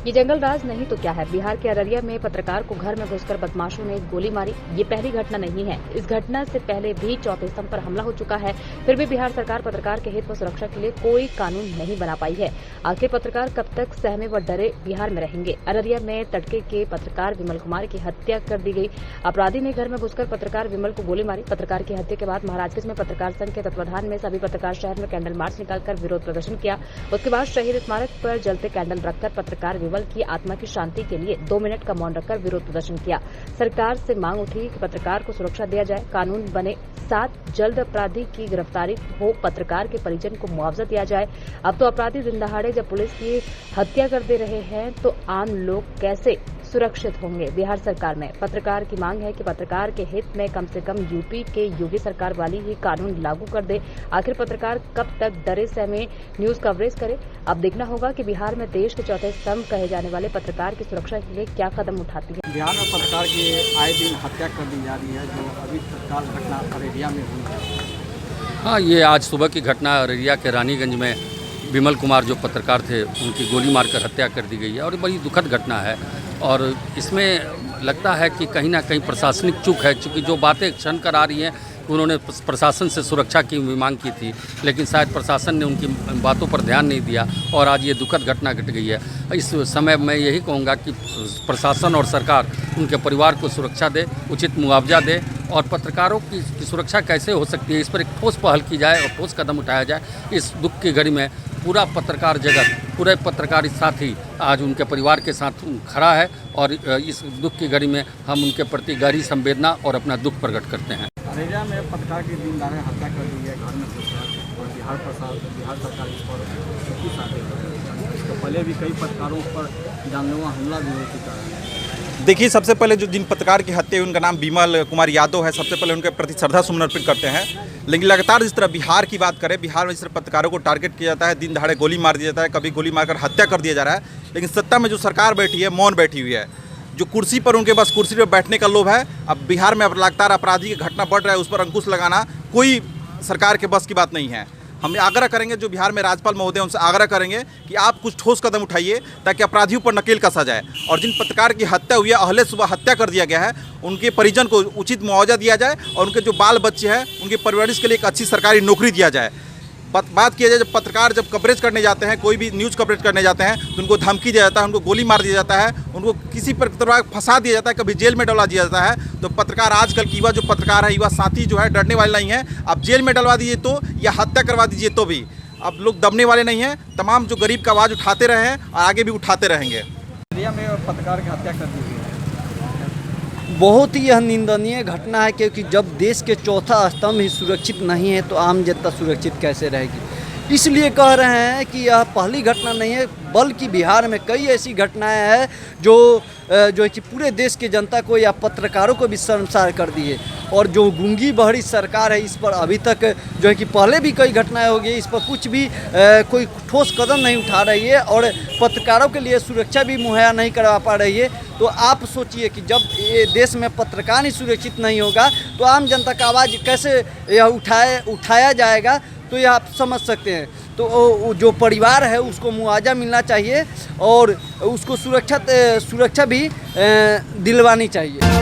ये जंगल राज नहीं तो क्या है। बिहार के अररिया में पत्रकार को घर में घुसकर बदमाशों ने गोली मारी। ये पहली घटना नहीं है। इस घटना से पहले भी चौथे स्तंभ पर हमला हो चुका है। फिर भी बिहार सरकार पत्रकार के हित व सुरक्षा के लिए कोई कानून नहीं बना पाई है। आखिर पत्रकार कब तक सहमे व डरे बिहार में रहेंगे। अररिया में तड़के के पत्रकार विमल कुमार की हत्या कर दी गई। अपराधी ने घर में घुसकर पत्रकार विमल को गोली मारी। पत्रकार की हत्या के बाद महाराजगंज में पत्रकार संघ के तत्वाधान में सभी पत्रकार शहर में कैंडल मार्च निकालकर विरोध प्रदर्शन किया। उसके बाद शहीद स्मारक पर जलते कैंडल रखकर पत्रकार विमल की आत्मा की शांति के लिए 2 मिनट का मौन रखकर विरोध प्रदर्शन किया। सरकार से मांग उठी कि पत्रकार को सुरक्षा दिया जाए, कानून बने, साथ जल्द अपराधी की गिरफ्तारी हो, पत्रकार के परिजन को मुआवजा दिया जाए। अब तो अपराधी दिन दहाड़े जब पुलिस की हत्या कर दे रहे हैं तो आम लोग कैसे सुरक्षित होंगे। बिहार सरकार में पत्रकार की मांग है कि पत्रकार के हित में कम से कम यूपी के योगी सरकार वाली ही कानून लागू कर दे। आखिर पत्रकार कब तक डरे सहमे न्यूज कवरेज करे। अब देखना होगा कि बिहार में देश के चौथे स्तंभ कहे जाने वाले पत्रकार की सुरक्षा के लिए क्या कदम उठाती है। बिहार में पत्रकार की आए दिन हत्या कर दी जा रही है, जो अभी तत्काल घटना अररिया में हुई है। हाँ, ये आज सुबह की घटना अररिया के रानीगंज में विमल कुमार जो पत्रकार थे उनकी गोली मारकर हत्या कर दी गई है और बड़ी दुखद घटना है। और इसमें लगता है कि कहीं ना कहीं प्रशासनिक चूक है, क्योंकि जो बातें क्षण कर आ रही हैं उन्होंने प्रशासन से सुरक्षा की मांग की थी, लेकिन शायद प्रशासन ने उनकी बातों पर ध्यान नहीं दिया और आज ये दुखद घटना घट गई है। इस समय मैं यही कहूँगा कि प्रशासन और सरकार उनके परिवार को सुरक्षा दे, उचित मुआवजा दे और पत्रकारों की सुरक्षा कैसे हो सकती है इस पर एक ठोस पहल की जाए और ठोस कदम उठाया जाए। इस दुख की घड़ी में पूरा पत्रकार जगत, पूरे पत्रकारी साथी आज उनके परिवार के साथ खड़ा है और इस दुख की घड़ी में हम उनके प्रति गहरी संवेदना और अपना दुख प्रकट करते हैं। अररिया में पत्रकार की दिन दहाड़े हत्या कर दी है घर में घुसकर, और बिहार सरकार इस पर सख्ती से आगे बढ़ रही है। इसके पहले भी कई पत्रकारों पर जानलेवा हमला भी हो चुका है। देखिए, सबसे पहले जो जिन पत्रकार की हत्या, उनका नाम विमल कुमार यादव है। सबसे पहले उनके प्रति श्रद्धा सुमन अर्पित करते हैं। लेकिन लगातार जिस तरह बिहार की बात करें, बिहार में जिस तरह पत्रकारों को टारगेट किया जाता है, दिन दहाड़े गोली मार दिया जाता है, कभी गोली मारकर हत्या कर दिया जा रहा है। लेकिन सत्ता में जो सरकार बैठी है, मौन बैठी हुई है। जो कुर्सी पर उनके बस कुर्सी पर बैठने का लोभ है। अब बिहार में लगातार अपराधी की घटना बढ़ रहा है, उस पर अंकुश लगाना कोई सरकार के बस की बात नहीं है। हम आग्रह करेंगे, जो बिहार में राज्यपाल महोदय उनसे आग्रह करेंगे कि आप कुछ ठोस कदम उठाइए ताकि अपराधियों पर नकेल कसा जाए। और जिन पत्रकार की हत्या हुई है, अहले सुबह हत्या कर दिया गया है, उनके परिजन को उचित मुआवजा दिया जाए और उनके जो बाल बच्चे हैं उनके परवरिश के लिए एक अच्छी सरकारी नौकरी दिया जाए। बात किया जाए, जब पत्रकार जब कवरेज करने जाते हैं, कोई भी न्यूज़ कवरेज करने जाते हैं तो उनको धमकी दिया जाता है, उनको गोली मार दिया जाता है, उनको किसी प्रकार फंसा दिया जाता है, कभी जेल में डलवा दिया जाता है। तो पत्रकार, आजकल की युवा जो पत्रकार है, युवा साथी जो है, डरने वाले नहीं है। आप जेल में डलवा दीजिए तो, या हत्या करवा दीजिए तो भी अब लोग दबने वाले नहीं हैं। तमाम जो गरीब का आवाज़ उठाते रहे हैं और आगे भी उठाते रहेंगे। अररिया में पत्रकार की हत्या कर दी गई है। बहुत ही यह निंदनीय घटना है, क्योंकि जब देश के चौथा स्तंभ ही सुरक्षित नहीं है तो आम जनता सुरक्षित कैसे रहेगी। इसलिए कह रहे हैं कि यह पहली घटना नहीं है, बल्कि बिहार में कई ऐसी घटनाएं हैं जो है कि पूरे देश के जनता को या पत्रकारों को भी शर्मसार कर दी है। और जो गूंगी बहरी सरकार है, इस पर अभी तक जो है कि पहले भी कई घटनाएं हो गई, इस पर कुछ भी कोई ठोस कदम नहीं उठा रही है और पत्रकारों के लिए सुरक्षा भी मुहैया नहीं करवा पा रही है। तो आप सोचिए कि जब ये देश में पत्रकार ही सुरक्षित नहीं होगा तो आम जनता का आवाज़ कैसे यह उठाया जाएगा, तो यह आप समझ सकते हैं। तो जो परिवार है उसको मुआवजा मिलना चाहिए और उसको सुरक्षा भी दिलवानी चाहिए।